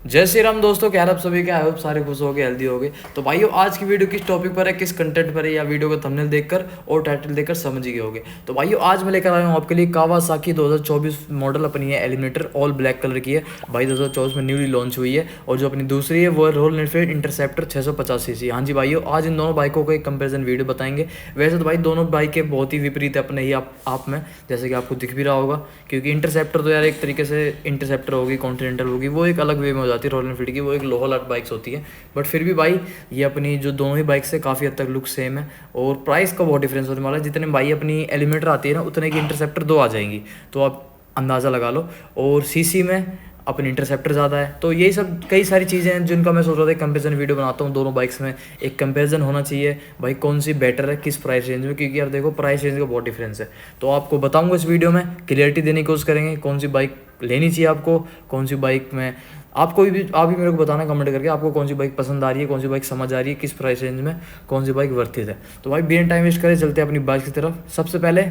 जय श्री राम दोस्तों, क्या हाल आप सभी के। आई होप सारे खुश हो गए, हेल्दी हो गए। तो भाइयों, आज की वीडियो किस टॉपिक पर है, किस कंटेंट पर है, या वीडियो का थंबनेल देखकर और टाइटल देखकर समझ ही गए होगे। तो भाइयों, आज मैं लेकर आया हूँ आपके लिए कावासाकी 2024 मॉडल अपनी है एलिमिनेटर, ऑल ब्लैक कलर की है भाई। 2024 में न्यूली लॉन्च हुई है। और जो अपनी दूसरी है वो है रॉयल एनफील्ड इंटरसेप्टर 650 सीसी। हाँ जी भाइयों, आज इन दोनों बाइकों का एक कंपेरिजन वीडियो बताएंगे। वैसे तो भाई दोनों बाइकें बहुत ही विपरीत है अपने ही आप में, जैसे कि आपको दिख भी रहा होगा। क्योंकि इंटरसेप्टर तो यार एक तरीके से इंटरसेप्टर होगी, कॉन्टिनेंटल होगी, वो एक अलग वे में हो जाती है रॉयल एनफील्ड की, वो एक लोहा लाट बाइक्स होती है। बट फिर भी भाई ये अपनी जो दोनों ही बाइक्स है काफ़ी हद तक लुक सेम है। और प्राइस का बहुत डिफरेंस होने वाला है। जितने भाई अपनी एलिमिनेटर आती है ना, उतने की इंटरसेप्टर 2 आ जाएंगी। तो आप अंदाज़ा लगा लो। और सीसी में अपनी इंटरसेप्टर ज़्यादा है। तो यही सब कई सारी चीज़ें हैं जिनका मैं सोच रहा था कंपेरिजन वीडियो बनाता हूँ। दोनों बाइक्स में एक कंपेरिजन होना चाहिए भाई, कौन सी बेटर है किस प्राइस रेंज में। क्योंकि यार देखो, प्राइस रेंज का बहुत डिफरेंस है। तो आपको बताऊंगा इस वीडियो में, क्लियरिटी देने की कोशिश करेंगे कौन सी बाइक लेनी चाहिए आपको, कौन सी बाइक में आपको भी आप ही मेरे को बताना कमेंट करके आपको कौन सी बाइक पसंद आ रही है, कौन सी बाइक समझ आ रही है, किस प्राइस रेंज में कौन सी बाइक वर्थ इट है। तो भाई बिना टाइम वेस्ट करें चलते हैं अपनी बाइक की तरफ। सबसे पहले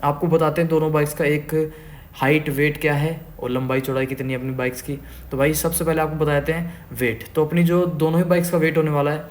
आपको बताते हैं दोनों बाइक्स का एक हाइट वेट क्या है और लंबाई चौड़ाई कितनी है अपनी बाइक्स की। तो भाई सबसे पहले आपको बताते हैं वेट। तो अपनी जो दोनों ही बाइक्स का वेट होने वाला है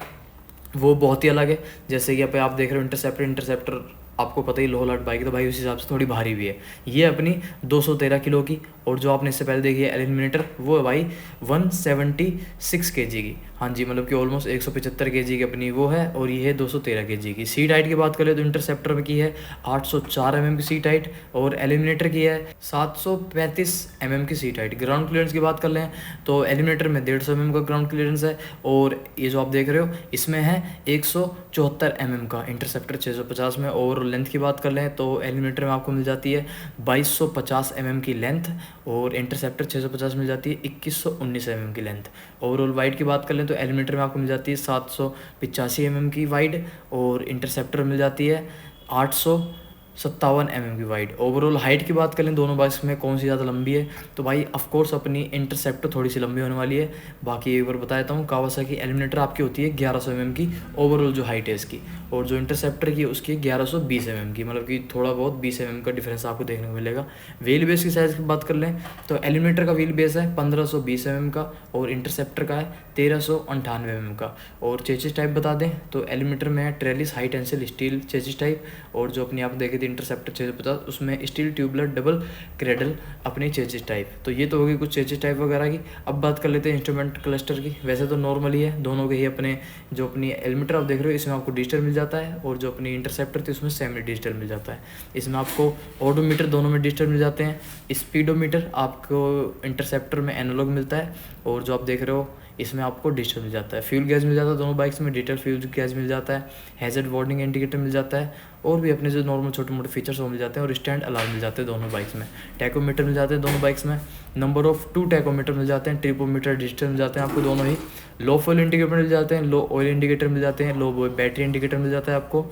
वो बहुत ही अलग है। जैसे कि आप देख रहे हो इंटरसेप्टर आपको पता ही लोहा लाट बाइक है, तो भाई उस हिसाब से थोड़ी भारी भी है। ये अपनी 213 किलो की। और जो आपने इससे पहले देखी है एलिमिनेटर, वो है भाई 176 केजी की। हाँ जी, मतलब कि ऑलमोस्ट 175 केजी की अपनी वो है। और ये है 213 केजी की। सीट हाइट की बात करें तो इंटरसेप्टर की है 804 की सीट हाइट, और एलिमिनेटर की है 735 की सीट हाइट। ग्राउंड क्लियरेंस की बात कर लें तो एलिमिनेटर में 150 का ग्राउंड क्लियरेंस है, और ये जो आप देख रहे हो इसमें है 174 का इंटरसेप्टर 650 में। और लेंथ की बात कर लें तो एलिमिनेटर में आपको मिल जाती है 2250 की लेंथ, और इंटरसेप्टर 650 मिल जाती है 2119 की लेंथ। ओवरऑल वाइड की बात कर लें तो एलिमिनेटर में आपको मिल जाती है 785 की वाइड, और इंटरसेप्टर मिल जाती है 857 की वाइड। ओवरऑल हाइट की बात करें दोनों बाइक्स में कौन सी ज़्यादा लंबी है, तो भाई ऑफकोर्स अपनी इंटरसेप्टर थोड़ी सी लंबी होने वाली है। बाकी एक बार बता देता हूँ, कावासाकी एलिमिनेटर आपकी होती है 1100 की ओवरऑल जो हाइट है इसकी, और जो इंटरसेप्टर की उसकी 1120 की, मतलब कि थोड़ा बहुत 20 का डिफरेंस आपको देखने को मिलेगा। व्हील बेस की साइज़ की बात कर लें तो एलिमिनेटर का व्हील बेस है 1520 का, और इंटरसेप्टर का है 1398 का। और चेसिस टाइप बता दें तो एलिमिनेटर में है trellis high tensile steel chassis type, और जो अपनी आप देखे थे इंटरसेप्टर 650 उसमें स्टील ट्यूबलर डबल क्रेडल अपनी चेसिस टाइप। तो ये तो होगी कुछ चेसिस टाइप वगैरह की। अब बात कर लेते हैं इंस्ट्रूमेंट क्लस्टर की। वैसे तो नॉर्मल ही है दोनों के ही अपने, जो अपनी एलिमिनेटर आप देख रहे हो इसमें आपको डिजिटल मिल जाता है, और जो अपनी इंटरसेप्टर थी उसमें सेमी डिजिटल मिल जाता है। इसमें आपको ऑडोमीटर दोनों में डिजिटल मिल जाते हैं। स्पीडोमीटर आपको इंटरसेप्टर में एनालॉग मिलता है, और जो आप देख रहे हो इसमें आपको डिजिटल मिल जाता है। फ्यूल गैस मिल जाता है दोनों बाइक्स में, डिजिटल फ्यूल गैस मिल जाता है। हैजर्ड वार्निंग इंडिकेटर मिल जाता है, और भी अपने जो नॉर्मल छोटे मोटे फीचर्स वो मिल जाते हैं। और स्टैंड अलार्म मिल जाते हैं दोनों बाइक्स में। टैकोमीटर मिल जाते हैं दोनों बाइक्स में। नंबर ऑफ 2 टैकोमीटर मिल जाते हैं। ट्रिपोमीटर डिजिटल मिल जाते हैं आपको दोनों ही। लो फ्यूल इंडिकेटर मिल जाते हैं, लो ऑयल इंडिकेटर मिल जाते हैं, लो बैटरी इंडिकेटर मिल जाता है आपको।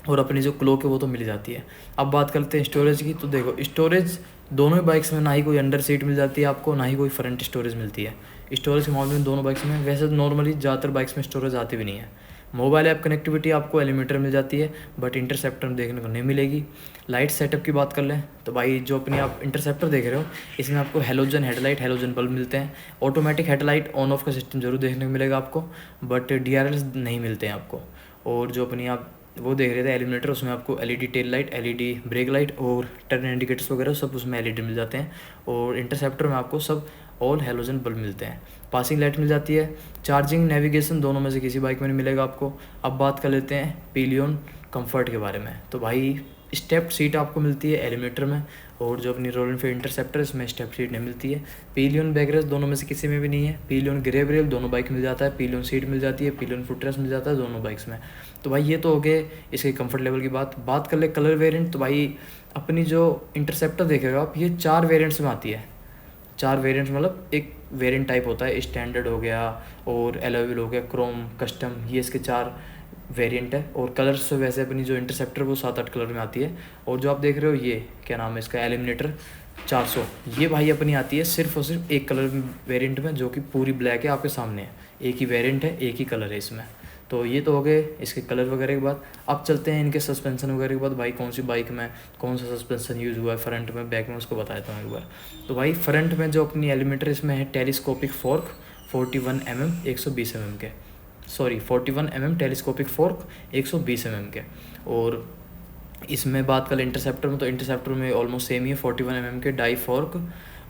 और अपनी जो क्लॉक है वो तो मिल जाती है। अब बात करते हैं स्टोरेज की। तो देखो, स्टोरेज दोनों ही बाइक्स में ना ही कोई अंडर सीट मिल जाती है आपको, ना ही कोई फ्रंट स्टोरेज मिलती है। स्टोरेज के मामले में दोनों बाइक्स में, वैसे तो नॉर्मली ज़्यादातर बाइक्स में स्टोरेज आती भी नहीं है। मोबाइल ऐप कनेक्टिविटी आपको एलिमिनेटर मिल जाती है, बट इंटरसेप्टर में देखने को नहीं मिलेगी। लाइट सेटअप की बात कर लें तो भाई जो अपनी आप इंटरसेप्टर देख रहे हो इसमें आपको हेलोजन हेडलाइट, हेलोजन बल्ब मिलते हैं। ऑटोमेटिक हेडलाइट ऑन ऑफ का सिस्टम जरूर देखने को मिलेगा आपको, बट DRLs नहीं मिलते हैं आपको। और जो अपनी आप वो देख रहे थे एलिमिनेटर, उसमें आपको LED tail light, LED brake light और टर्न इंडिकेटर्स वगैरह सब उसमें LED मिल जाते हैं। और इंटरसेप्टर में आपको सब ऑल हेलोजन बल्ब मिलते हैं। पासिंग लाइट मिल जाती है। चार्जिंग, नेविगेशन दोनों में से किसी बाइक में नहीं मिलेगा आपको। अब बात कर लेते हैं पिलियन कंफर्ट के बारे में। तो भाई स्टेप सीट आपको मिलती है एलिमिनेटर में, और जो अपनी रॉयल एनफील्ड इंटरसेप्टर इसमें स्टेप सीट नहीं मिलती है। पिलियन बैकरेस्ट दोनों में से किसी में भी नहीं है। पिलियन ग्रेब रेल दोनों बाइक मिल जाता है। पिलियन सीट मिल जाती है। पिलियन फुटरेस्ट मिल जाता है दोनों बाइक्स में। तो भाई ये तो हो गए इसके कंफर्ट लेवल की बात कर ले कलर वेरिएंट। तो भाई अपनी जो इंटरसेप्टर देखेगा आप, ये 4 वेरिएंट्स में आती है। 4 वेरिएंट्स मतलब एक वेरिएंट टाइप होता है, स्टैंडर्ड हो गया और एलॉय हो गया, क्रोम, कस्टम, ये इसके 4 वेरिएंट है। और कलर्स वैसे अपनी जो इंटरसेप्टर वो 7-8 कलर में आती है। और जो आप देख रहे हो ये क्या नाम है इसका, एलिमिनेटर 400, ये भाई अपनी आती है सिर्फ और सिर्फ एक कलर वेरिएंट में, जो कि पूरी ब्लैक है आपके सामने है। एक ही वेरिएंट है, एक ही कलर है इसमें। तो ये तो हो गए इसके कलर वगैरह के बाद। अब चलते हैं इनके सस्पेंसन वगैरह के बाद। भाई कौन सी बाइक में कौन सा सस्पेंसन यूज़ हुआ है फ्रंट में बैक में, उसको बता देता हूँ एक बार। तो भाई फ्रंट में जो अपनी एलिमेटर इसमें है टेलीस्कोपिक फोर्क 41 mm 120 mm के, sorry 41 mm telescopic fork 120 mm के। और इसमें बात करें इंटरसेप्टर में, तो इंटरसेप्टर में ऑलमोस्ट सेम ही है 41 mm के डाई फोर्क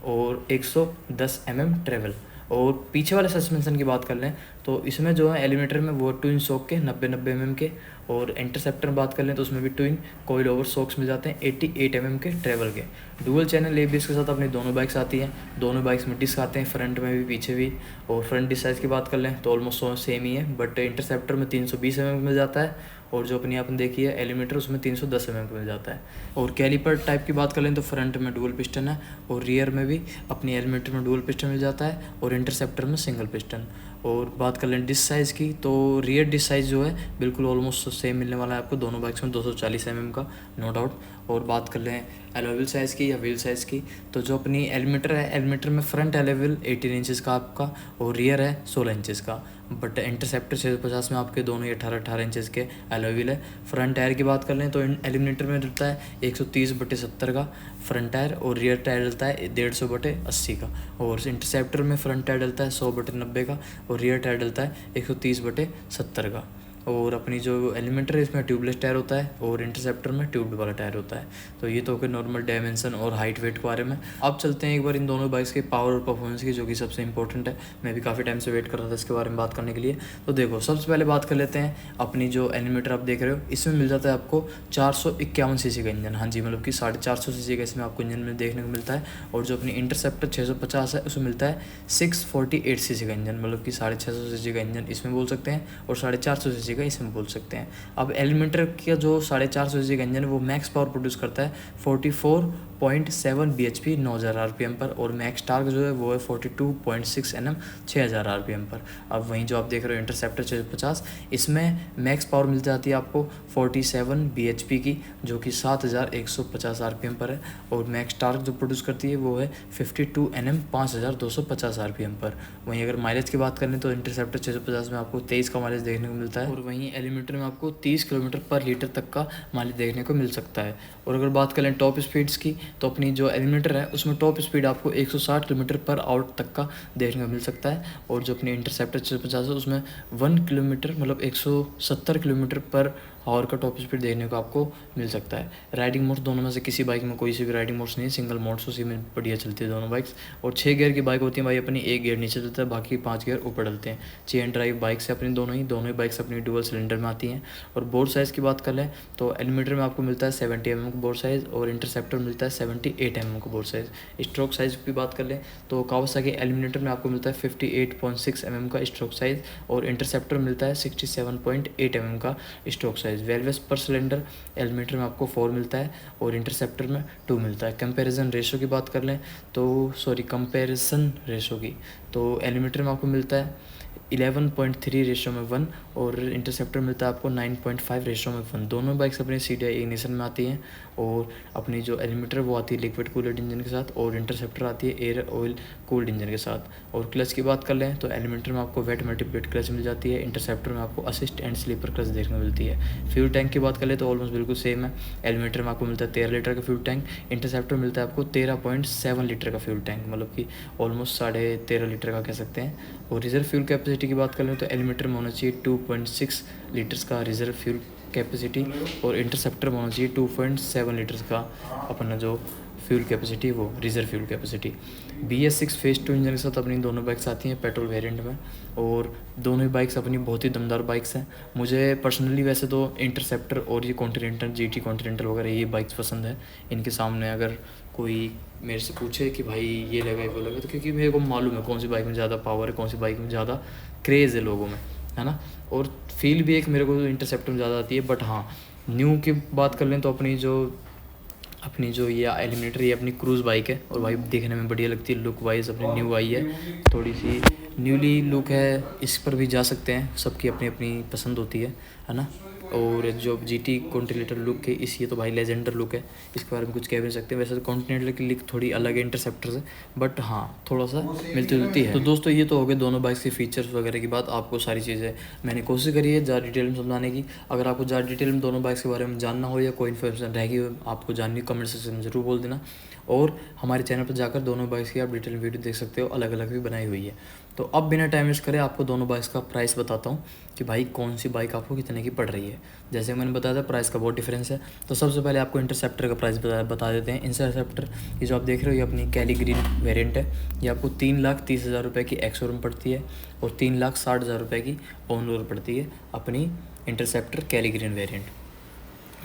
और 110 mm ट्रेवल। और पीछे वाले सस्पेंसन की बात कर लें तो इसमें जो है एलिमेटर में वो ट्विन शॉक के 90 mm के, और इंटरसेप्टर में बात कर लें तो उसमें भी ट्विन कोइल ओवर शॉक्स मिल जाते हैं 88 mm के ट्रेवल के। डुअल चैनल ABS के साथ अपनी दोनों बाइक्स आती हैं। दोनों बाइक्स में डिस्क आते हैं, फ्रंट में भी पीछे भी। और फ्रंट डिस्क साइज़ की बात कर लें तो ऑलमोस्ट सेम ही है, बट इंटरसेप्टर में 320 mm मिल जाता है, और जो अपनी आपने देखी है एलिमेटर उसमें 310 mm मिल जाता है। और कैलिपर टाइप की बात कर लें तो फ्रंट में डुअल पिस्टन है, और रियर में भी अपनी एलिमेटर में डुअल पिस्टन मिल जाता है, और इंटरसेप्टर में सिंगल पिस्टन। और बात कर लें डिस्क साइज़ की तो रियर डिस्क साइज़ जो है बिल्कुल ऑलमोस्ट सेम मिलने वाला है आपको दोनों बाइक्स में, 240 mm का, नो डाउट। और बात कर लें एलॉय व्हील साइज़ की या व्हील साइज़ की, तो जो अपनी एलिमेटर है, एलिमेटर में फ्रंट एलॉय व्हील 18 इंचज़ का आपका, और रियर है 16 इंचज़ का। बट इंटरसेप्टर 650 में आपके दोनों ही 18 इंचज़ के एलॉय व्हील है। फ्रंट टायर की बात कर लें तो एलिमिनेटर में रहता है 130/70 का फ्रंट टायर, और रियर टायर डलता है 150/80 का। और इंटरसेप्टर में फ्रंट टायर डलता है 100/90 का, और रियर टायर डलता है 130/70 का। और अपनी जो एलिमेंटर है इसमें ट्यूबलेस टायर होता है, और इंटरसेप्टर में ट्यूब्ड वाला टायर होता है। तो ये तो हो गए नॉर्मल डायमेंशन और हाइट वेट के बारे में। अब चलते हैं एक बार इन दोनों बाइक्स के पावर और परफॉर्मेंस की, जो कि सबसे इंपॉर्टेंट है। मैं भी काफ़ी टाइम से वेट कर रहा था इसके बारे में बात करने के लिए। तो देखो सबसे पहले बात कर लेते हैं अपनी जो एलिमेटर आप देख रहे हो, इसमें मिल जाता है आपको 451 सीसी का इंजन। हाँ जी, मतलब कि 450 सीसी का इसमें आपको इंजन में देखने को मिलता है। और जो अपनी इंटरसेप्टर 650 है उसमें मिलता है 648 सीसी का इंजन, मतलब कि 650 सीसी का इंजन इसमें बोल सकते हैं, और 450 सीसी का इसमें बोल सकते हैं। अब एलिमेंटर का जो 450 सीसी का इंजन है वो मैक्स पावर प्रोड्यूस करता है 44.7 bhp 9000 rpm पर, और मैक्स टार्क जो है वो है 42.6 Nm 6000 rpm पर। अब वहीं जो आप देख रहे हो इंटरसेप्टर 650, इसमें मैक्स पावर मिल जाती है आपको 47 bhp की, जो कि 7150 rpm पर है, और मैक्स टार्क जो प्रोड्यूस करती है वो है 52 Nm 5250 rpm पर। वहीं अगर माइलेज की बात करें तो इंटरसेप्टर 650 में आपको 23 का माइलेज देखने को मिलता है, और वहीं एलिमेटर में आपको 30 किलोमीटर पर लीटर तक का माइलेज देखने को मिल सकता है। और अगर बात करें टॉप स्पीड्स की, तो अपनी जो एलिमेटर है उसमें टॉप स्पीड आपको 160 किलोमीटर पर आवर तक का देखने को मिल सकता है। और जो अपनी इंटरसेप्टर 650 है उसमें 1 किलोमीटर मतलब 170 किलोमीटर पर आवर का टॉप स्पीड देखने को आपको मिल सकता है। राइडिंग मोड्स दोनों में से किसी बाइक में कोई सी भी राइडिंग मोड्स नहीं है, सिंगल मोड्स उसी में बढ़िया चलती है दोनों बाइक्स। और 6 गियर की बाइक होती है भाई अपनी, 1 गियर नीचे चलता है, बाकी 5 गियर ऊपर डलते हैं। चेन ड्राइव बाइक्स है अपनी दोनों ही बाइक्स अपनी डुअल सिलेंडर में आती हैं। और बोर्ड साइज़ की बात कर लें तो एलिमेटर में आपको मिलता है 70 mm का बोर्ड साइज़, और इंटरसेप्टर मिलता है 78 mm का बोर्ड साइज़। स्ट्रोक साइज़ की बात कर लें तो कावासाकी एलिमिनेटर में आपको मिलता है 58.6 mm का स्ट्रोक साइज़, और इंटरसेप्टर मिलता है 67.8 mm का स्ट्रोक साइज़। वेलवेस पर सिलेंडर एलिमिनेटर में आपको 4 मिलता है, और इंटरसेप्टर में 2 मिलता है। कंपैरिजन रेशो की बात कर लें तो कंपैरिजन रेशो की तो एलिमिनेटर में आपको मिलता है 11.3 रेशो में 1, और इंटरसेप्टर मिलता है आपको 9.5 रेशो में 1। दोनों बाइक्स अपनी CDI इग्निशन में आती हैं, और अपनी जो एलिमेटर वो आती है लिक्विड कूल्ड इंजन के साथ, और इंटरसेप्टर आती है एयर ऑयल कूल्ड इंजन के साथ। और क्लच की बात कर लें तो एलिमेटर में आपको वेट मल्टीप्लेट क्लच मिल जाती है, इंटरसेप्टर में आपको असिस्ट एंड स्लीपर क्लच देखने को मिलती है। फ्यूल टैंक की बात कर लें तो ऑलमोस्ट बिल्कुल सेम है। एलिमेटर में आपको मिलता है 13 लीटर का फ्यूल टैंक, इंटरसेप्टर मिलता है आपको 13.7 लीटर का फ्यूल टैंक, मतलब कि ऑलमोस्ट 13.5 लीटर का कह सकते हैं। और रिजर्व फ्यूल कैपेसिटी की बात कर लें तो एलिमेटर में होना चाहिए 2.6 लीटर्स का रिजर्व फ्यूल कैपेसिटी, और इंटरसेप्टर में होना चाहिए 2.7 लीटर्स का अपना जो फ्यूल कैपेसिटी वो reserve fuel capacity. BS6 phase 2 engine के साथ अपनी दोनों बाइक्स आती हैं पेट्रोल वेरिएंट में, और दोनों ही बाइक्स अपनी बहुत ही दमदार बाइक्स हैं। मुझे पर्सनली वैसे तो इंटरसेप्टर और ये कॉन्टिनेंटल GT कॉन्टिनेंटल वगैरह ये बाइक्स पसंद है। इनके सामने अगर कोई मेरे से पूछे कि भाई ये लगा वो लगा, तो क्योंकि मेरे को मालूम है कौन सी बाइक में ज़्यादा पावर है, कौन सी बाइक में ज़्यादा क्रेज़ है लोगों में, है ना। और फील भी एक मेरे को इंटरसेप्टर में ज़्यादा आती है। बट हाँ, न्यू की बात कर लें तो अपनी जो ये एलिमिनेटर ये अपनी क्रूज़ बाइक है, और भाई देखने में बढ़िया लगती है लुक वाइज। अपनी न्यू आई है, थोड़ी सी न्यूली लुक है, इस पर भी जा सकते हैं, सबकी अपनी अपनी पसंद होती है ना। और जो GT कॉन्टिनेंटल लुक है इस ये तो भाई लेजेंडर लुक है, इसके बारे में कुछ कह भी नहीं सकते। वैसे तो कॉन्टिनेंटल की लुक थोड़ी अलग है इंटरसेप्टर से, बट हाँ थोड़ा सा मिलती जुलती है। तो दोस्तों ये तो हो गए दोनों बाइक्स के फीचर्स वगैरह की बात। आपको सारी चीज़ें मैंने कोशिश करी है ज़्यादा डिटेल में समझाने की। अगर आपको ज़्यादा डिटेल में दोनों बाइक्स के बारे में जानना हो या कोई इन्फॉर्मेशन रह गई हो आपको जाननी हो, कमेंट सेक्शन में ज़रूर बोल देना। और हमारे चैनल पर जाकर दोनों बाइक्स की आप डिटेल वीडियो देख सकते हो, अलग अलग भी बनाई हुई है। तो अब बिना टाइम वेस्ट करे आपको दोनों बाइक्स का प्राइस बताता हूँ कि भाई कौन सी बाइक आपको कितने की पड़ रही है। जैसे मैंने बताया था प्राइस का बहुत डिफरेंस है। तो सबसे पहले आपको इंटरसेप्टर का प्राइस बता देते हैं। इंटरसेप्टर ये जो आप देख रहे हो ये अपनी कैली ग्रीन वेरिएंट है। ये आपको 3,30,000 रुपये की एक्स शोरूम पड़ती है और 3,60,000 रुपये की ऑन रोड पड़ती है अपनी इंटरसेप्टर कैली ग्रीन वेरिएंट।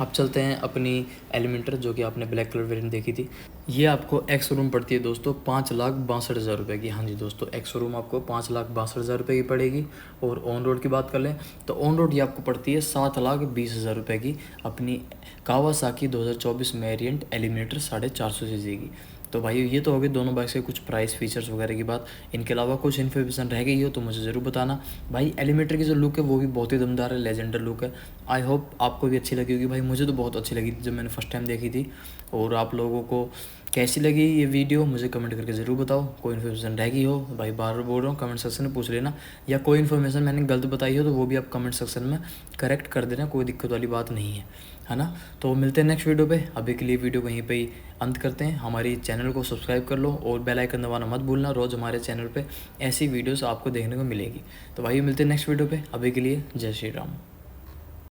अब चलते हैं अपनी एलिमेंटर जो कि आपने ब्लैक कलर वेरिएंट देखी थी। ये आपको एक्स शोरूम पड़ती है दोस्तों 5,62,000 रुपये की। हाँ जी दोस्तों, एक्स शोरूम आपको 5,62,000 रुपये की पड़ेगी। और ऑन रोड की बात कर लें तो ऑन रोड ये आपको पड़ती है 7,20,000 रुपये की अपनी कावासाकी 2024 वेरिएंट एलिमिनेटर 450 सीसी की। तो भाई ये तो हो गई दोनों बाइक्स के कुछ प्राइस फीचर्स वगैरह की बात। इनके अलावा कुछ इन्फॉर्मेशन रह गई हो तो मुझे ज़रूर बताना। भाई एलिमेंटर की जो लुक है वो भी बहुत ही दमदार है, लेजेंडर लुक है। आई होप आपको भी अच्छी लगी होगी। भाई मुझे तो बहुत अच्छी लगी थी जब मैंने फर्स्ट टाइम देखी थी। और आप लोगों को कैसी लगी ये वीडियो मुझे कमेंट करके ज़रूर बताओ। कोई इन्फॉर्मेशन रह गई हो भाई बार बार बोल रहा हूँ कमेंट सेक्शन में पूछ लेना, या कोई इन्फॉर्मेशन मैंने गलत बताई हो तो वो भी आप कमेंट सेक्शन में करेक्ट कर देना, कोई दिक्कत वाली बात नहीं है ना। तो मिलते हैं नेक्स्ट वीडियो पे। अभी के लिए वीडियो वहीं पे ही अंत करते हैं। हमारी चैनल को सब्सक्राइब कर लो और बेल आइकन दबाना मत भूलना। रोज़ हमारे चैनल पे ऐसी वीडियोस आपको देखने को मिलेगी। तो भाई मिलते हैं नेक्स्ट वीडियो पे। अभी के लिए जय श्री राम।